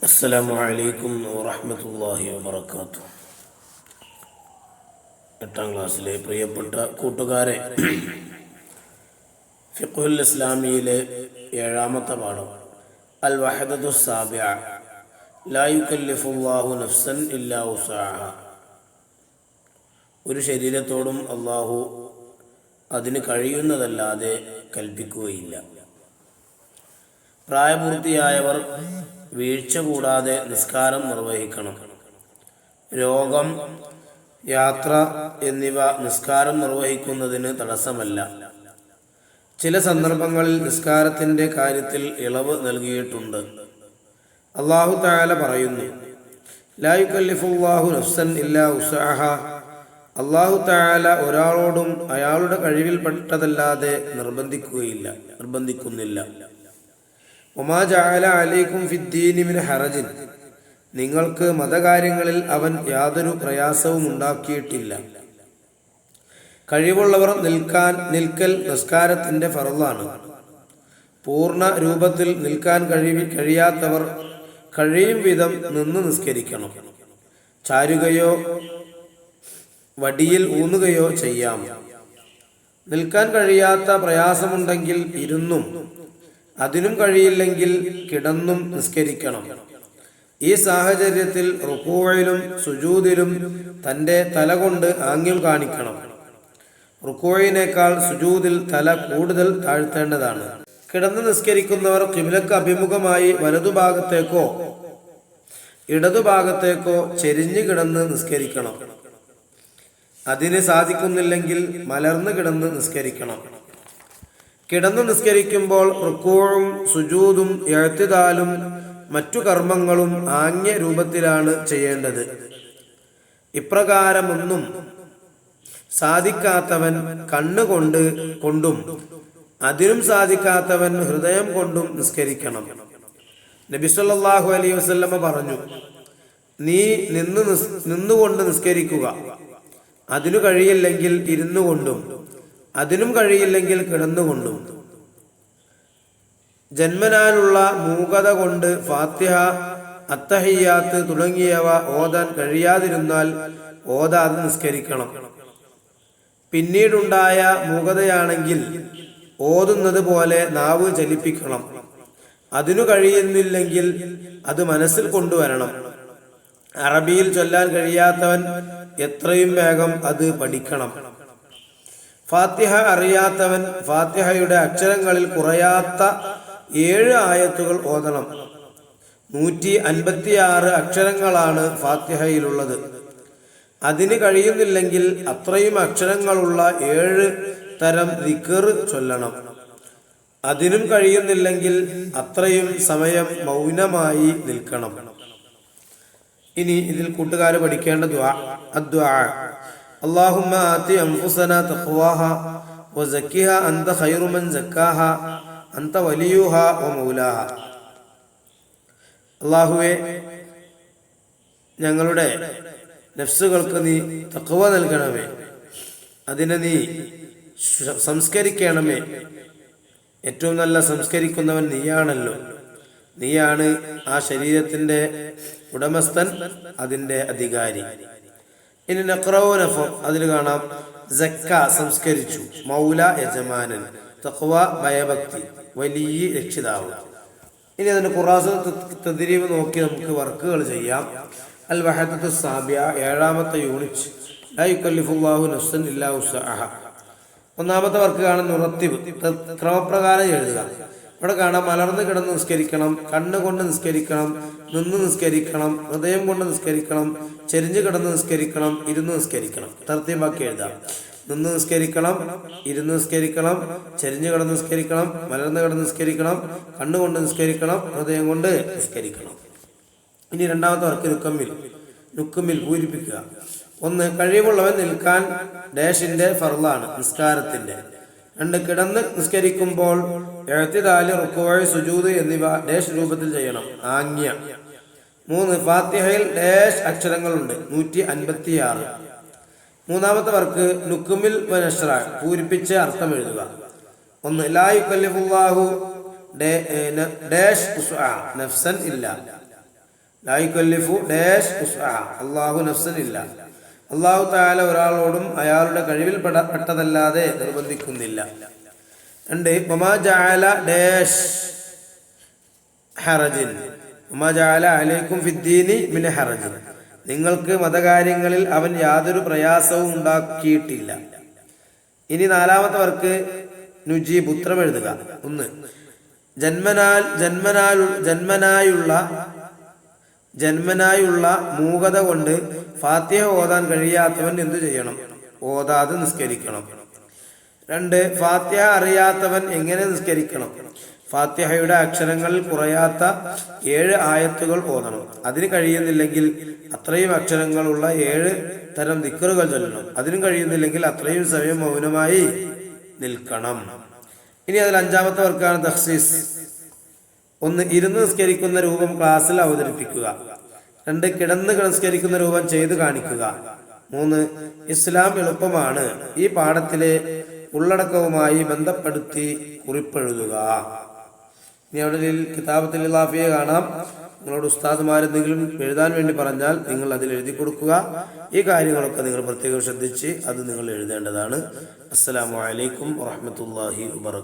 അസ്സലാമു അലൈക്കും വറഹ്മത്തുള്ളാഹി വബറകാതുഹു. 8ാം ക്ലാസ്സിലെ പ്രിയപ്പെട്ട കൂട്ടുകാരെ, ഫിഖ്ഹുൽ ഇസ്ലാമിയിലെ 7ാമത്തെ പാഠം അൽ വഹദത്തു സാബിഅ ലാ യുകല്ലിഫുല്ലാഹു നഫ്സൻ ഇല്ലാ ഉസ്അഹ. ഒരു ശരീരത്തോടും അല്ലാഹു അതിന് കഴിയുന്നതല്ലാതെ കൽപ്പിക്കുകയില്ല. പ്രായപൂർത്തിയായവർ വീഴ്ച കൂടാതെ നിസ്കാരം നിർവഹിക്കണം. രോഗം, യാത്ര എന്നിവ നിസ്കാരം നിർവഹിക്കുന്നതിന് തടസ്സമല്ല. ചില സന്ദർഭങ്ങളിൽ നിസ്കാരത്തിൻ്റെ കാര്യത്തിൽ ഇളവ് നൽകിയിട്ടുണ്ട്. അല്ലാഹു തആല പറയുന്നു, ലാ യുകല്ലിഫുല്ലാഹു നഫ്സൻ ഇല്ലാ ഉസ്അഹ. അല്ലാഹു തആല ഒരാളോടും അയാളുടെ കഴിവിൽപ്പെട്ടതല്ലാതെ നിർബന്ധിക്കുന്നില്ല. വമാ ജഅല അലൈക്കും ഫിദ്ദീനി മിൻ ഹറജിൻ. നിങ്ങൾക്ക് മതകാര്യങ്ങളിൽ അവൻ യാതൊരു പ്രയാസവും ഉണ്ടാക്കിയിട്ടില്ല. കഴിവുള്ളവർ നിൽക്കൽ നിസ്കാരത്തിൻ്റെ ഫർളാണ്. പൂർണ്ണ രൂപത്തിൽ നിൽക്കാൻ കഴിയാത്തവർ കഴിയും വിധം നിന്ന് നിസ്കരിക്കണം. ചാരുകയോ വടിയിൽ ഊന്നുകയോ ചെയ്യാം. നിൽക്കാൻ കഴിയാത്ത പ്രയാസമുണ്ടെങ്കിൽ ഇരുന്നും, അതിനും കഴിയില്ലെങ്കിൽ കിടന്നും നിസ്കരിക്കണം. ഈ സാഹചര്യത്തിൽ റുകൂഇലും സുജൂദിലും തൻ്റെ തല കൊണ്ട് ആംഗ്യം കാണിക്കണം. റുകൂഇനേക്കാൾ സുജൂദിൽ തല കൂടുതൽ താഴ്ത്തേണ്ടതാണ്. കിടന്ന് നിസ്കരിക്കുന്നവർ ഖിബ്ലക്ക് അഭിമുഖമായി വലതുഭാഗത്തേക്കോ ഇടതുഭാഗത്തേക്കോ ചെരിഞ്ഞു കിടന്ന് നിസ്കരിക്കണം. അതിന് സാധിക്കുന്നില്ലെങ്കിൽ മലർന്നു കിടന്ന് നിസ്കരിക്കണം. കിടന്നു നിസ്കരിക്കുമ്പോൾ റുകൂഉം സുജൂദും ഇഅ്തിദാലും മറ്റു കർമ്മങ്ങളും ആംഗ്യ രൂപത്തിലാണ് ചെയ്യേണ്ടത്. ഇപ്രകാരമൊന്നും സാധിക്കാത്തവൻ കണ്ണുകൊണ്ടും അതിനും സാധിക്കാത്തവൻ ഹൃദയം കൊണ്ടും നിസ്കരിക്കണം. നബി സല്ലല്ലാഹു അലൈഹി വസല്ലമ പറഞ്ഞു, നീ നിന്നുകൊണ്ട് നിസ്കരിക്കുക. അതിനു കഴിയില്ലെങ്കിൽ ഇരുന്നു കൊണ്ടും അതിനും കഴിയില്ലെങ്കിൽ കിടന്നുകൊണ്ടും. ജന്മനാലുള്ള മൂകത കൊണ്ട് ഫാത്തിഹ, അത്തഹിയ്യാത്ത് തുടങ്ങിയവ ഓതാൻ കഴിയാതിരുന്നാൽ ഓതാതെ നിസ്കരിക്കണം. പിന്നീടുണ്ടായ മൂകതയാണെങ്കിൽ ഓതുന്നത് പോലെ നാവ് ചലിപ്പിക്കണം. അതിനു കഴിയുന്നില്ലെങ്കിൽ അത് മനസ്സിൽ കൊണ്ടുവരണം. അറബിയിൽ ചൊല്ലാൻ കഴിയാത്തവൻ എത്രയും വേഗം അത് പഠിക്കണം. ഫാത്തിഹ അറിയാത്തവൻ ഫാത്തിഹയുടെ അക്ഷരങ്ങളിൽ കുറയാത്ത 7 ആയത്തുകൾ ഓതണം. 156 അക്ഷരങ്ങളാണ് ഫാത്തിഹയിലുള്ളത്. അതിന് കഴിയുന്നില്ലെങ്കിൽ അത്രയും അക്ഷരങ്ങളുള്ള 7 തരം ദിക്ർ ചൊല്ലണം. അതിനും കഴിയുന്നില്ലെങ്കിൽ അത്രയും സമയം മൗനമായി നിൽക്കണം. ഇനി ഇതിൽ കൂട്ടുകാർ പഠിക്കേണ്ട ദുആ. അല്ലാഹുമ്മ ആതി അൻഫുസനാ തഖ്വാഹാ വസക്കിഹാ അൻത ഖൈറു മൻ സക്കാഹാ അൻത വലിയുഹാ വമൗലാഹാ. അല്ലാഹുവേ, ഞങ്ങളുടെ നഫ്സുകൾക്ക് നീ തഖ്വ നൽകണമേ, അതിനെ നീ സംസ്കരിക്കണമേ. ഏറ്റവും നല്ല സംസ്കരിക്കുന്നവൻ നീയാണല്ലോ. നീയാണ് ആ ശരീരത്തിൻ്റെ ഉടമസ്ഥൻ, അതിൻ്റെ അധികാരി. ഇനി നഖ്റൗനഫ, അതിൽ കാണാം സക്ക സംസ്കരിച്ചു, മൗല യജമാനൻ, തഖ്വ ഭയഭക്തി, വലിയ രക്ഷിതാവ്. ഇനി അതിന്റെ ഖുറാസ് തദ്രീബ് നോക്കി നമുക്ക് വർക്കുകൾ ചെയ്യാം. അൽ വഹദത്തു സാബിഅ 7ാമത്തെ യൂണിറ്റ് ലാ യുകല്ലിഫുല്ലാഹു നഫ്സൻ ഇല്ലാ ഉസ്അഹ. 1ാമത്തെ വർക്ക് കാണുന്ന നുറത്തിബ്, ക്രമപ്രകാരം എഴുതുക. ഇവിടെ കാണാം മലർന്ന് കിടന്ന് നിസ്കരിക്കണം, കണ്ണുകൊണ്ട് നിസ്കരിക്കണം, നിന്ന് നിസ്കരിക്കണം, ഹൃദയം കൊണ്ട് നിസ്കരിക്കണം, ചെരിഞ്ഞു കിടന്ന് നിസ്കരിക്കണം, ഇരുന്ന് നിസ്കരിക്കണം. തർത്തീബാക്കി എഴുതാം. നിന്ന് നിസ്കരിക്കണം, ഇരുന്ന് നിസ്കരിക്കണം, ചെരിഞ്ഞു കിടന്ന് നിസ്കരിക്കണം, മലർന്ന് കിടന്ന് നിസ്കരിക്കണം, കണ്ണുകൊണ്ട് നിസ്കരിക്കണം, ഹൃദയം കൊണ്ട് നിസ്കരിക്കണം. ഇനി 2ാമത്തെ വർക്ക് നുക്കുമിൽ പൂരിപ്പിക്കുക. 1. കഴിവുള്ളവൻ നിൽക്കാൻ ഡാഷിന്റെ ഫർളാണ്, നിസ്കാരത്തിന്റെ. 2. കിടന്ന് നിസ്കരിക്കുമ്പോൾ ഇഅ്തിദാൽ, റുകൂഅ്, സുജൂദ് എന്നിവ ഡാഷ് രൂപത്തിൽ ചെയ്യണം, ആംഗ്യ. 3. ഫാത്തിഹയിൽ ഡാഷ് അക്ഷരങ്ങളുണ്ട്, 156. 3ാമത്തെ വർക്ക് നുക്കുമിൽ വനശ്റ, പൂരിപ്പിച്ച് അർത്ഥം എഴുതുക. 1. ലാ യുകല്ലിഫുല്ലാഹു ഡാഷ് നഫ്സൻ ഇല്ല. ലാ യുകല്ലിഫു ഡാഷ് ഉസ്അഹ, അല്ലാഹു നഫ്സനില്ല. അല്ലാഹു തആല ഒരാളോടും അയാളുടെ കഴിവിൽ പെട്ടതല്ലാതെ നിർബന്ധിക്കുന്നില്ല. 2 വമാ ജഅല ഡാഷ് ഹറജിൻ, വമാ ജഅല അലൈക്കും ഫിദ്ദീനി മിൻ ഹറജിൻ, നിങ്ങൾക്ക് മതകാര്യങ്ങളിൽ അവൻ യാതൊരു പ്രയാസവും ഉണ്ടാക്കിയിട്ടില്ല. ഇനി 4ാമത്തെ വർക്ക് നുജീബ്, ഉത്തരം എഴുതുക. 1 ജന്മനായുള്ള മൂകത കൊണ്ട് ഫാത്തിഹ ഓതാൻ കഴിയാത്തവൻ എന്തു ചെയ്യണം? ഓതാതെ നിസ്കരിക്കണം. 2 ഫാത്തിഹ അറിയാത്തവൻ എങ്ങനെ നിസ്കരിക്കണം? ഫാത്തിഹയുടെ അക്ഷരങ്ങളിൽ കുറയാത്ത 7 ആയത്തുകൾ ഓതണം. അതിന് കഴിയുന്നില്ലെങ്കിൽ അത്രയും അക്ഷരങ്ങളുള്ള 7 തരം ദിക്റുകൾ ചൊല്ലണം. അതിനും കഴിയുന്നില്ലെങ്കിൽ അത്രയും സമയം മൗനമായി നിൽക്കണം. ഇനി അതിൽ 5ാമത്തെ വർക്കാണ് തഖ്സീസ്. 1 ഇരുന്ന് നിസ്കരിക്കുന്ന രൂപം ക്ലാസ്സിൽ അവതരിപ്പിക്കുക. 2 കിടന്ന് നിസ്കരിക്കുന്ന രൂപം ചെയ്തു കാണിക്കുക. 3 ഇസ്ലാം എളുപ്പമാണ്, ഈ പാഠത്തിലെ ഉള്ളടക്കവുമായി ബന്ധപ്പെടുത്തി കുറിപ്പെഴുതുക. ഇനി അവിടെ കിതാബത്തിൽ ലാഫിയെ കാണാം. നിങ്ങളോട് ഉസ്താദുമാരെന്തെങ്കിലും എഴുതാൻ വേണ്ടി പറഞ്ഞാൽ നിങ്ങൾ അതിൽ എഴുതി കൊടുക്കുക. ഈ കാര്യങ്ങളൊക്കെ നിങ്ങൾ പ്രത്യേകം ശ്രദ്ധിച്ച് അത് നിങ്ങൾ എഴുതേണ്ടതാണ്. അസ്സലാമു അലൈക്കും വറഹ്മത്തുള്ളാഹി വബറകാതുഹു.